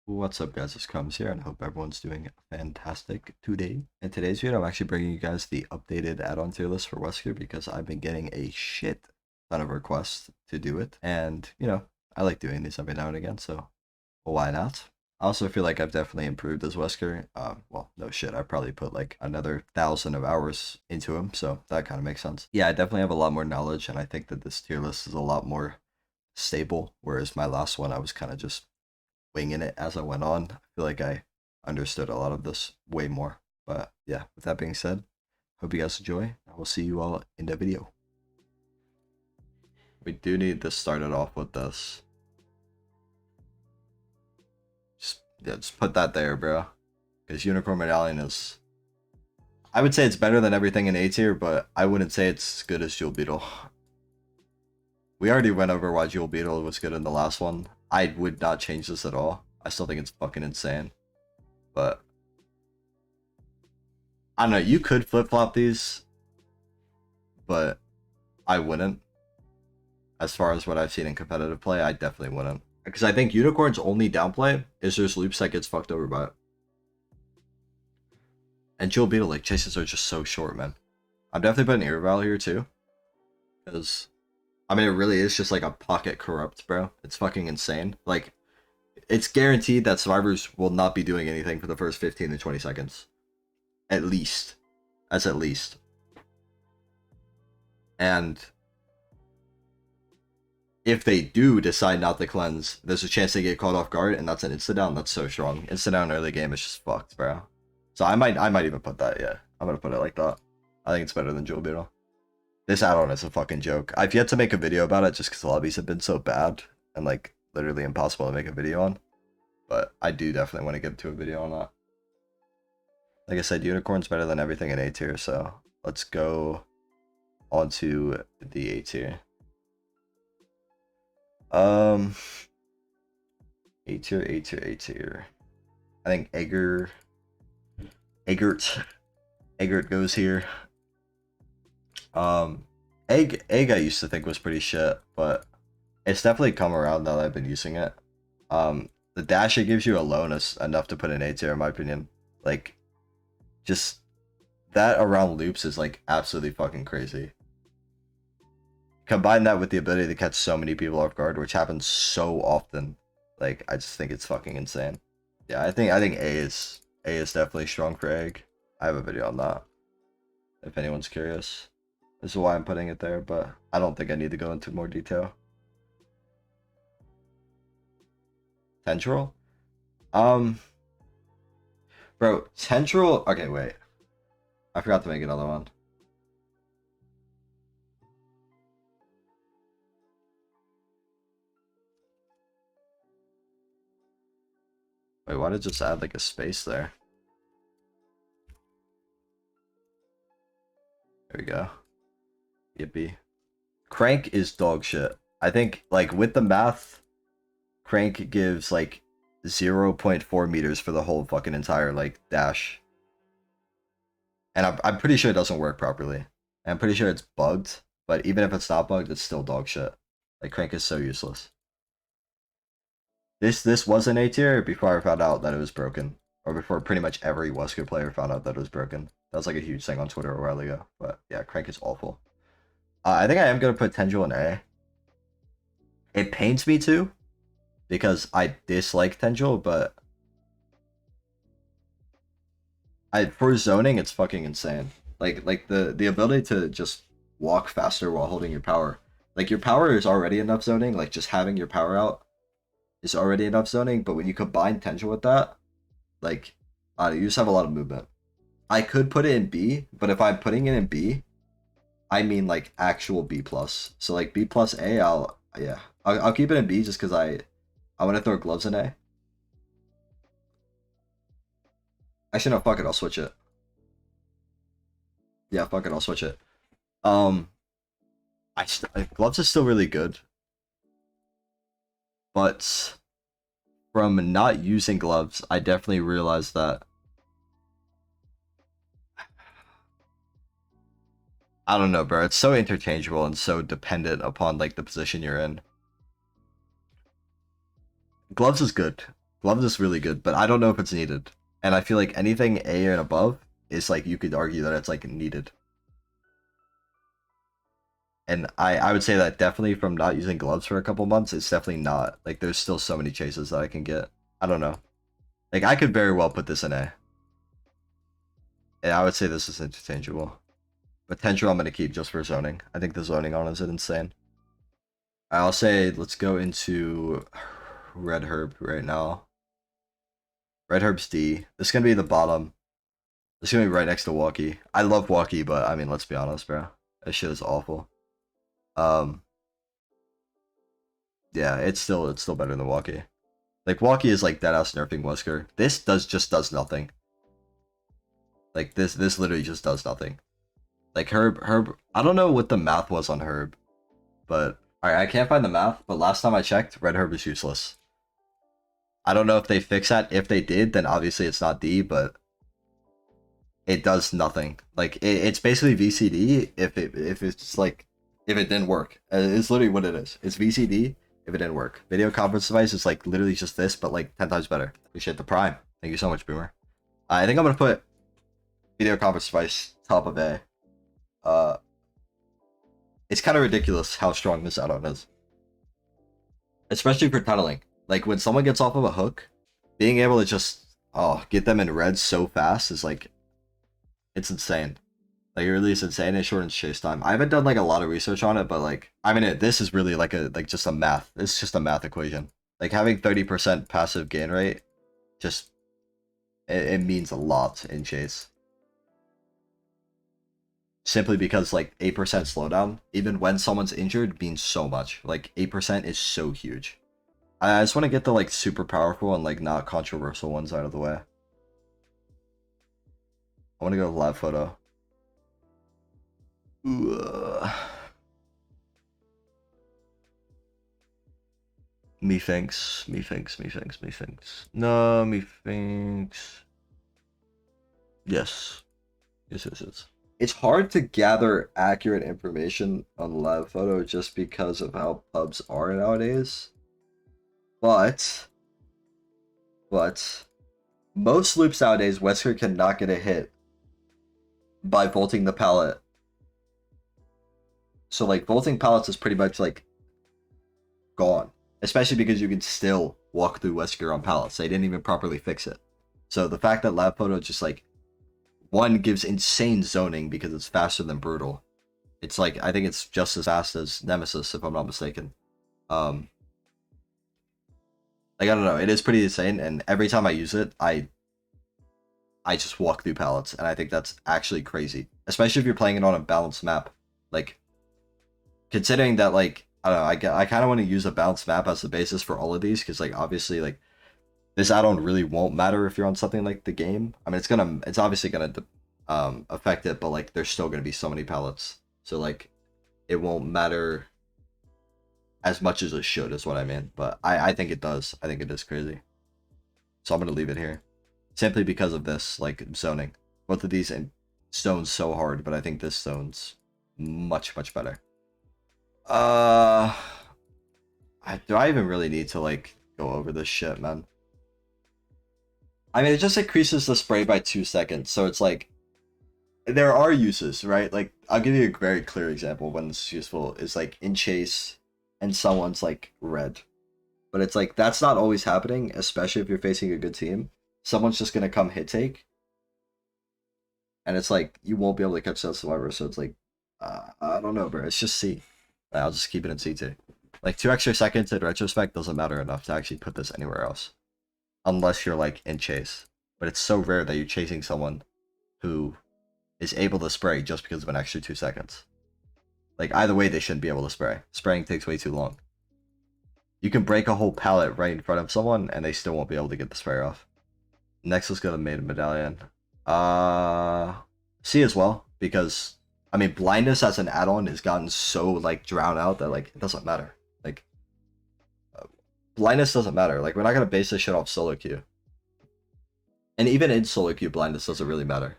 What's up, guys? It's Comes here, and I hope everyone's doing fantastic today. In today's video, I'm actually bringing you guys the updated add-on tier list for Wesker because I've been getting a shit ton of requests to do it, and I like doing these every now and again, so why not? I also feel like I've definitely improved as Wesker. Well, no shit, I probably put like another 1,000 of hours into him, so that kind of makes sense. Yeah, I definitely have a lot more knowledge, and I think that this tier list is a lot more stable, whereas my last one I was kind of just winging it as I went on. I feel like I understood a lot of this way more. But yeah, with that being said, hope you guys enjoy. I will see you all in the video. We do need to start it off with this. Just put that there, bro. Because Unicorn Medallion is... I would say it's better than everything in A tier, but I wouldn't say it's as good as Jewel Beetle. We already went over why Jewel Beetle was good in the last one. I would not change this at all. I still think it's fucking insane. But I don't know, you could flip-flop these, but I wouldn't. As far as what I've seen in competitive play, I definitely wouldn't. Because I think Unicorn's only downplay is there's loops that gets fucked over by it. And Jewel Beetle, like, chases are just so short, man. I'm definitely putting YALL here too. Because I mean, it really is just like a pocket corrupt, bro. It's fucking insane. Like, it's guaranteed that survivors will not be doing anything for the first 15 to 20 seconds. At least. That's at least. And if they do decide not to cleanse, there's a chance they get caught off guard, and that's an insta-down. That's so strong. Insta-down early game is just fucked, bro. So I might even put that, yeah. I'm gonna put it like that. I think it's better than Jewel Beetle. This add-on is a fucking joke. I've yet to make a video about it just because the lobbies have been so bad and like literally impossible to make a video on. But I do definitely want to get to a video on that. Like I said, Unicorn's better than everything in A tier, so let's go on to the A tier. A tier, A tier, A tier. I think Eggert goes here. Egg I used to think was pretty shit, but it's definitely come around now that I've been using it. The dash it gives you alone is enough to put in A tier in my opinion. Like, just that around loops is like absolutely fucking crazy. Combine that with the ability to catch so many people off guard, which happens so often. Like, I just think it's fucking insane. Yeah, I think A is definitely strong for Egg. I have a video on that, if anyone's curious. This is why I'm putting it there, but I don't think I need to go into more detail. Tendril? Bro, Tendril... Okay, wait. I forgot to make another one. Wait, why did it just add like a space there? There we go. Yippee. Crank is dog shit. I think, like, with the math, Crank gives, like, 0.4 meters for the whole fucking entire, like, dash. And I'm pretty sure it doesn't work properly. And I'm pretty sure it's bugged, but even if it's not bugged, it's still dog shit. Like, Crank is so useless. This was an A tier before I found out that it was broken. Or before pretty much every Wesker player found out that it was broken. That was, like, a huge thing on Twitter a while ago. But, yeah, Crank is awful. I think I am going to put Tendril in A. It pains me to, because I dislike Tendril, but for zoning, it's fucking insane. Like the ability to just walk faster while holding your power. Like, your power is already enough zoning, like just having your power out is already enough zoning, but when you combine Tendril with that, like, you just have a lot of movement. I could put it in B, but if I'm putting it in B, I mean like actual B plus. So like B plus A, I'll keep it in B just because I want to throw gloves in A. Actually, no, fuck it, I'll switch it. Yeah, fuck it, I'll switch it. Gloves is still really good, but from not using gloves, I definitely realized that I don't know, bro. It's so interchangeable and so dependent upon like the position you're in. Gloves is good. Gloves is really good, but I don't know if it's needed. And I feel like anything A and above is like, you could argue that it's like needed. And I would say that definitely from not using gloves for a couple months, it's definitely not. Like, there's still so many chases that I can get. I don't know. Like, I could very well put this in A. And I would say this is interchangeable. Potential I'm going to keep just for zoning. I think the zoning on is insane. I'll say let's go into Red Herb right now. Red Herb's D. This is going to be the bottom. It's going to be right next to Walkie. I love Walkie, but I mean, let's be honest, bro. That shit is awful. Yeah, it's still better than Walkie. Like, Walkie is like deadass nerfing Wesker. This just does nothing. Like, this literally just does nothing. Like, Herb, I don't know what the math was on Herb, but alright, I can't find the math, but last time I checked, Red Herb is useless. I don't know if they fix that. If they did, then obviously it's not D, but it does nothing. Like, it's basically VCD if it didn't work. It's literally what it is. It's VCD if it didn't work. Video conference device is like literally just this, but like 10 times better. Appreciate the prime. Thank you so much, Boomer. I think I'm gonna put video conference device top of A. It's kind of ridiculous how strong this add-on is, especially for tunneling. Like, when someone gets off of a hook, being able to just get them in red so fast is like, it's insane. Like, it really is insane. It shortens chase time. I haven't done like a lot of research on it, but like, I mean, this is really like just a math. It's just a math equation. Like, having 30% passive gain rate, just it means a lot in chase. Simply because like 8% slowdown, even when someone's injured, means so much. Like, 8% is so huge. I just want to get the like super powerful and like not controversial ones out of the way. I want to go live photo. Methinks. No, methinks. Yes. Yes. It's hard to gather accurate information on live photo just because of how pubs are nowadays. But most loops nowadays, Wesker cannot get a hit by vaulting the pallet. So like, vaulting pallets is pretty much like gone, especially because you can still walk through Wesker on pallets. They didn't even properly fix it. So the fact that lab photo just like, one, gives insane zoning because it's faster than Brutal. It's like, I think it's just as fast as Nemesis, if I'm not mistaken. Like, I don't know, it is pretty insane, and every time I use it, I just walk through pallets, and I think that's actually crazy. Especially if you're playing it on a balanced map. Like, considering that, like, I don't know, I kind of want to use a balanced map as the basis for all of these, because, like, obviously, like, this add-on really won't matter if you're on something like the game. I mean, it's obviously gonna affect it, but like, there's still gonna be so many pallets, so like, it won't matter as much as it should, is what I mean. But I think it does. I think it is crazy. So I'm gonna leave it here, simply because of this like zoning. Both of these stones so hard, but I think this stone's much better. Do I even really need to like go over this shit, man? I mean, it just increases the spray by 2 seconds, so it's like, there are uses, right? Like, I'll give you a very clear example when this is useful, is like in chase and someone's like red. But it's like, that's not always happening, especially if you're facing a good team. Someone's just gonna come hit take, and it's like, you won't be able to catch that survivor, so it's like, I don't know, bro, it's just C. I'll just keep it in C2. Like, 2 extra seconds in retrospect doesn't matter enough to actually put this anywhere else. Unless you're like in chase. But it's so rare that you're chasing someone who is able to spray just because of an extra 2 seconds. Like, either way, they shouldn't be able to spray. Spraying takes way too long. You can break a whole pallet right in front of someone and they still won't be able to get the spray off. Next, let's go to Medallion. C as well, because I mean, blindness as an add-on has gotten so like drowned out that like, it doesn't matter. Like, blindness doesn't matter. Like, we're not gonna base this shit off solo queue. And even in solo queue, blindness doesn't really matter.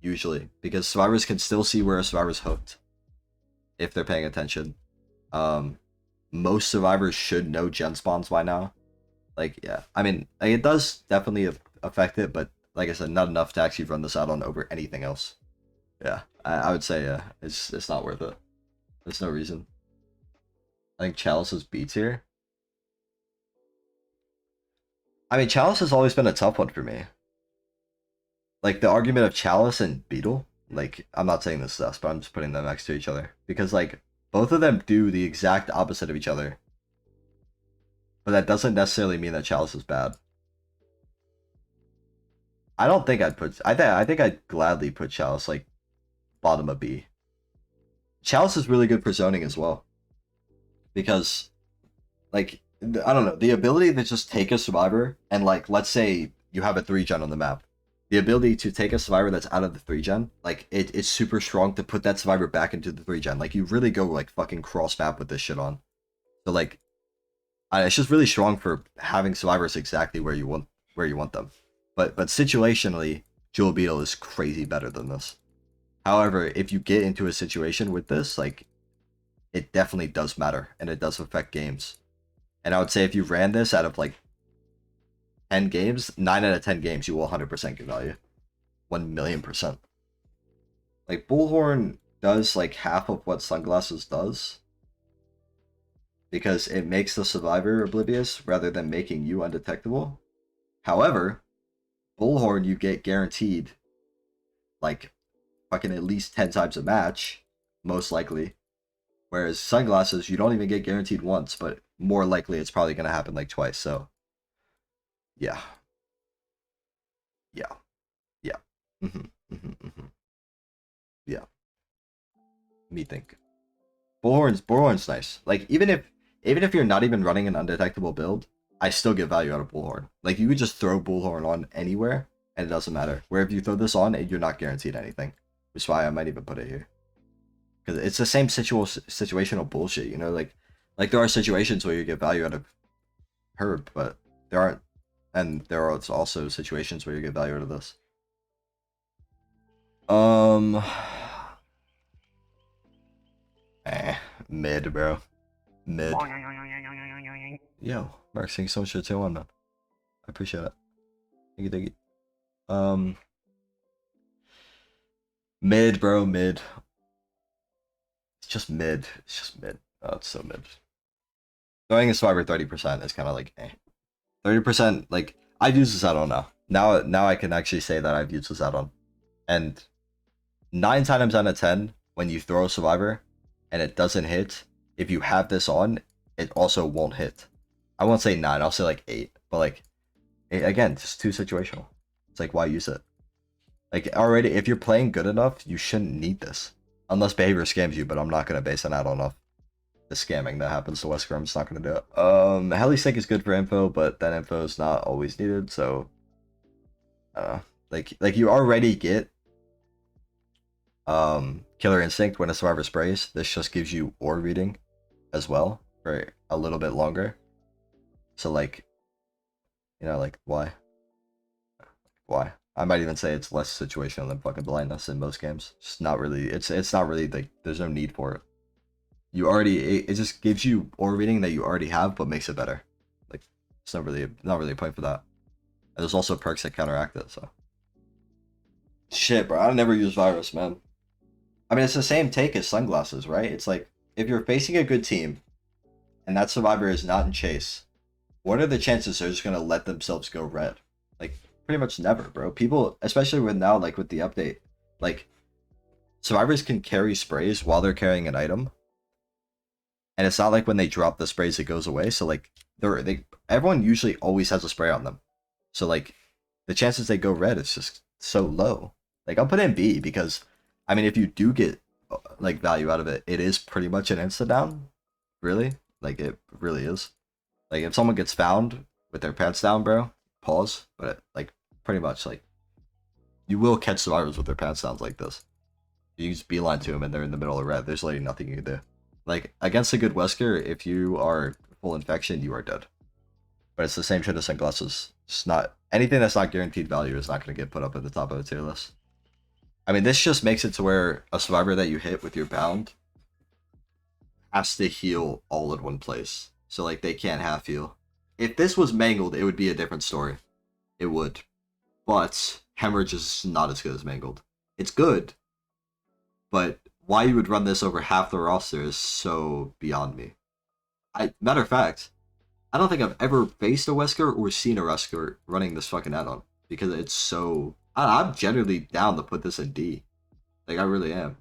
Usually. Because survivors can still see where a survivor's hooked. If they're paying attention. Most survivors should know gen spawns by now. Like, yeah, I mean, like, it does definitely affect it, but like I said, not enough to actually run this out on over anything else. Yeah, I would say it's not worth it. There's no reason. I think Chalice is B tier. I mean, Chalice has always been a tough one for me. Like the argument of Chalice and Beetle. Like, I'm not saying this is but I'm just putting them next to each other because like both of them do the exact opposite of each other. But that doesn't necessarily mean that Chalice is bad. I don't think I'd put. I think I'd gladly put Chalice like bottom of B. Chalice is really good for zoning as well, because like I don't know, the ability to just take a survivor and like let's say you have a 3-gen on the map, the ability to take a survivor that's out of the 3-gen, like it's super strong to put that survivor back into the 3-gen. Like you really go like fucking cross map with this shit on. So like, it's just really strong for having survivors exactly where you want them. But situationally, Jewel Beetle is crazy better than this. However, if you get into a situation with this, like, it definitely does matter, and it does affect games. And I would say if you ran this out of, like, 10 games, 9 out of 10 games, you will 100% get value. 1,000,000%. Like, Bullhorn does, like, half of what Sunglasses does, because it makes the survivor oblivious rather than making you undetectable. However, Bullhorn you get guaranteed, like, fucking at least 10 times a match, most likely. Whereas Sunglasses, you don't even get guaranteed once, but more likely it's probably going to happen like twice, so. Yeah. Yeah. Yeah. Yeah. Me think. Bullhorn's nice. Like, even if you're not even running an undetectable build, I still get value out of Bullhorn. Like, you could just throw Bullhorn on anywhere, and it doesn't matter. Where if you throw this on, you're not guaranteed anything. Which is why I might even put it here. Because it's the same situational bullshit, you know? Like there are situations where you get value out of Herb, but there aren't. And there are also situations where you get value out of this. Mid, bro. Mid. Yo, Mark, thank you so much for the 2-1, man. I appreciate it. Thank you. Mid, bro, mid. It's just mid. It's just mid. Oh, it's so mid. Throwing a survivor 30% is kind of like, 30%, like, I've used this add-on now. Now I can actually say that I've used this add-on. And 9 times out of 10, when you throw a survivor and it doesn't hit, if you have this on, it also won't hit. I won't say 9, I'll say like 8. But like, again, just too situational. It's like, why use it? Like, already, if you're playing good enough, you shouldn't need this. Unless behavior scams you, but I'm not going to base an add-on off the scamming that happens to Wesker. I'm just not going to do it. Heli-Sync is good for info, but that info is not always needed, so... like you already get Killer Instinct when a survivor sprays. This just gives you ore reading as well for a little bit longer. So like, you know, like why? I might even say it's less situational than fucking blindness in most games. It's not really. It's not really like there's no need for it. You already it just gives you ore reading that you already have, but makes it better. Like it's not really a point for that. And there's also perks that counteract it. So shit, bro. I never use virus, man. I mean, it's the same take as Sunglasses, right? It's like if you're facing a good team, and that survivor is not in chase, what are the chances they're just gonna let themselves go red? Like pretty much never, bro. People, especially with now, like with the update, like survivors can carry sprays while they're carrying an item, and it's not like when they drop the sprays it goes away. So like everyone usually always has a spray on them, so like the chances they go red is just so low. Like I'll put in B because I mean if you do get like value out of it, it is pretty much an insta down, really. Like it really is. Like if someone gets found with their pants down, bro, pause. But like pretty much like you will catch survivors with their pants down like this. You just beeline to them and they're in the middle of red. There's literally nothing you can do. Like against a good Wesker, if you are full infection, you are dead. But it's the same shit as Sunglasses. It's not anything that's not guaranteed value is not going to get put up at the top of the tier list. I mean, this just makes it to where a survivor that you hit with your bound has to heal all in one place. So like they can't half heal. If this was mangled, it would be a different story. It would. But hemorrhage is not as good as mangled. It's good, but why you would run this over half the roster is so beyond me. Matter of fact, I don't think I've ever faced a Wesker or seen a Wesker running this fucking add-on because it's so. I'm generally down to put this in D. Like I really am.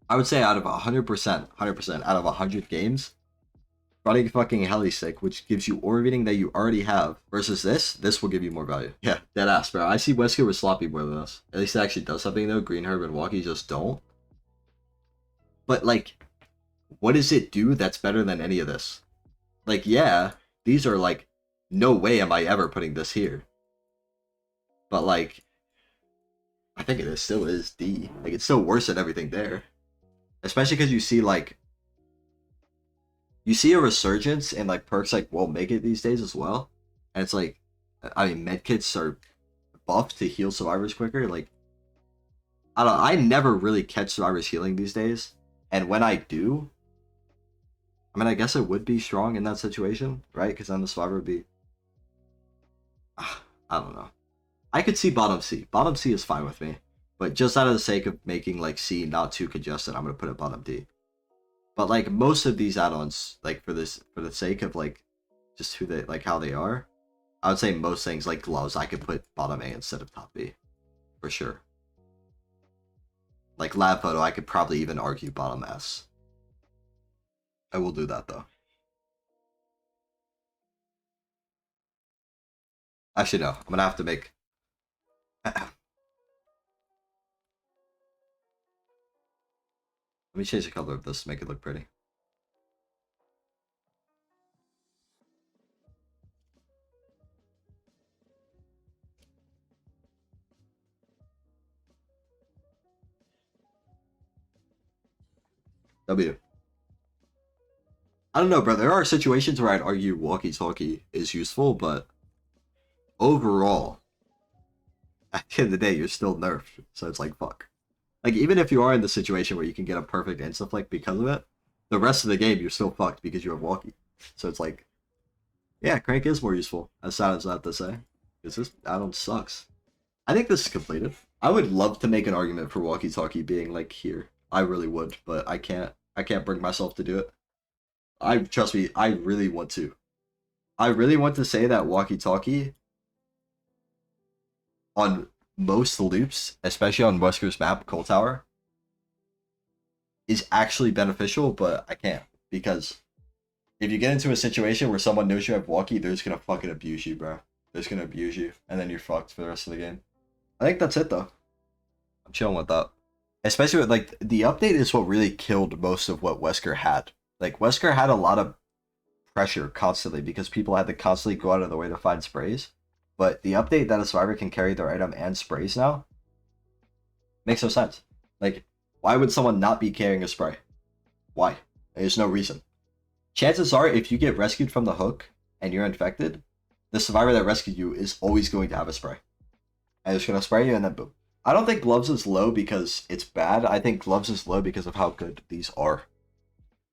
I would say out of 100%, out of 100 games, running fucking heli stick, which gives you aura reading that you already have, versus this will give you more value. Yeah, dead ass, bro. I see Wesker with sloppy more than us. At least it actually does something though. Green Herb and Walkie just don't. But like, what does it do that's better than any of this? Like, yeah, these are like, no way am I ever putting this here. But like, I think it still is D. Like, it's still worse than everything there. Especially because you see like, you see a resurgence in like perks like Won't Make It these days as well. And it's like, I mean, medkits are buffed to heal survivors quicker. Like, I don't know, I never really catch survivors healing these days. And when I do, I mean, I guess it would be strong in that situation, right? Because then the survivor would be... I don't know. I could see bottom C. Bottom C is fine with me. But just out of the sake of making like C not too congested, I'm going to put it bottom D. But like most of these add-ons, like for the sake of like just who they, like how they are, I would say most things like gloves, I could put bottom A instead of top B. For sure. Like lab photo, I could probably even argue bottom S. I will do that though. Actually, no. I'm gonna have to make. Let me change the color of this to make it look pretty. W. I don't know, bro. There are situations where I'd argue walkie-talkie is useful, but overall, at the end of the day, you're still nerfed. So it's like, fuck. Like, even if you are in the situation where you can get a perfect insta-flick because of it, the rest of the game, you're still fucked because you have walkie. So it's like, yeah, Crank is more useful, as sad as I have to say. Because this add-on sucks. I think this is completed. I would love to make an argument for walkie-talkie being, like, here. I really would, but I can't. I can't bring myself to do it. Trust me, I really want to. I really want to say that walkie-talkie on most loops, especially on Wesker's map, Coal Tower, is actually beneficial, but I can't. Because if you get into a situation where someone knows you have walkie, they're just gonna fucking abuse you, bro. They're just gonna abuse you, and then you're fucked for the rest of the game. I think that's it, though. I'm chilling with that. Especially with, like, the update is what really killed most of what Wesker had. Like, Wesker had a lot of pressure constantly because people had to constantly go out of the way to find sprays. But the update that a survivor can carry their item and sprays now makes no sense. Like, why would someone not be carrying a spray? Why? There's no reason. Chances are, if you get rescued from the hook and you're infected, the survivor that rescued you is always going to have a spray. And it's going to spray you and then boom. I don't think gloves is low because it's bad. I think gloves is low because of how good these are.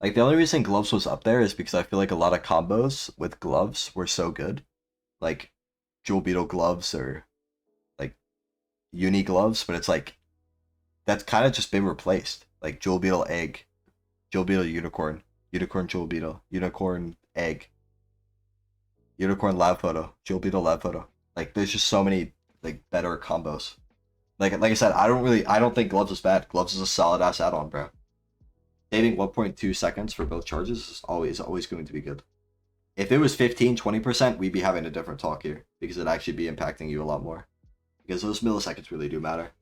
Like, the only reason gloves was up there is because I feel like a lot of combos with gloves were so good. Like, Jewel Beetle gloves or, like, uni gloves. But it's like, that's kind of just been replaced. Like, Jewel Beetle egg, Jewel Beetle unicorn, unicorn Jewel Beetle, unicorn egg, unicorn lab photo, Jewel Beetle lab photo. Like, there's just so many, like, better combos. Like I said, I don't think gloves is bad. Gloves is a solid ass add-on, bro. Saving 1.2 seconds for both charges is always going to be good. If it was 15-20%, we'd be having a different talk here because it'd actually be impacting you a lot more. Because those milliseconds really do matter.